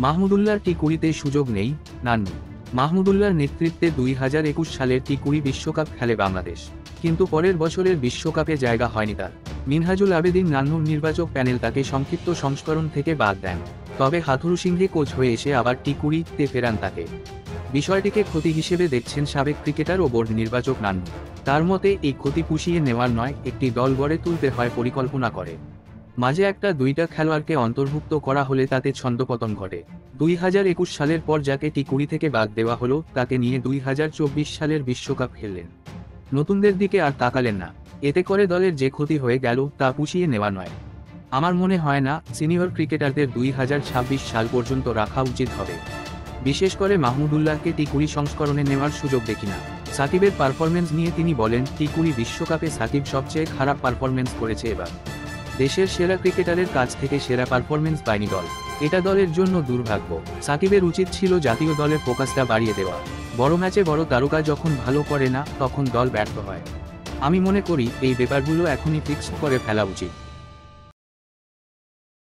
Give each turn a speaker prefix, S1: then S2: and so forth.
S1: মাহমুদুল্লাহর টি20-তে সুযোগ নেই। নান্নু মাহমুদুল্লাহর নেতৃত্বে 2021 সালের টি20 বিশ্বকাপ খেলে বাংলাদেশ, কিন্তু পরের বছরের বিশ্বকাপে জায়গা হয়নি তার। মিনহাজুল আবেদীন নান্নুর নির্বাচক প্যানেল তাকে সংক্ষিপ্ত সংস্করণ থেকে বাদ দেন, তবে হাথুরুসিংহে কোচ হয়ে এসে আবার টি20-তে ফেরান তাকে। বিষয়টিকে ক্ষতি হিসেবে দেখছেন সাবেক ক্রিকেটার ও বোর্ড নির্বাচক নান্নু। তার মতে এই ক্ষতি পুষিয়ে নেওয়ার নয়, একটি দল গড়ে তুলতে হয় পরিকল্পনা করে। মাঝে একটা দুইটা খেলোয়াড়কে অন্তর্ভুক্ত করা হলে তাতে ছন্দপতন ঘটে। 2021 সালের পর যাকে টি20 থেকে বাদ দেওয়া হলো তাকে নিয়ে 2024 সালের বিশ্বকাপ খেললেন। নতুনদের দিকে আর তাকালেন না। এতে করে দলের যে ক্ষতি হয়ে গেল তা পুষিয়ে নেওয়া নয়। আমার মনে হয় না সিনিয়র ক্রিকেটারদের 2026 সাল পর্যন্ত রাখা উচিত হবে। বিশেষ করে মাহমুদুল্লাহকে টি20 সংস্করণে নেওয়ার সুযোগ দেখি না। সাকিবের পারফরমেন্স নিয়ে তিনি বলেন, টি20 বিশ্বকাপে সাকিব সবচেয়ে খারাপ পারফরমেন্স করেছে এবার। দেশের সেরা ক্রিকেটারের কাছ থেকে সেরা পারফরমেন্স পায়নি দল, এটা দলের জন্য দুর্ভাগ্য। সাকিবের উচিত ছিল জাতীয় দলের ফোকাসটা বাড়িয়ে দেওয়া। বড় ম্যাচে বড় তারকা যখন ভালো করে না তখন দল ব্যর্থ হয়। আমি মনে করি এই ব্যাপারগুলো এখনই ফিক্সড করে ফেলা উচিত।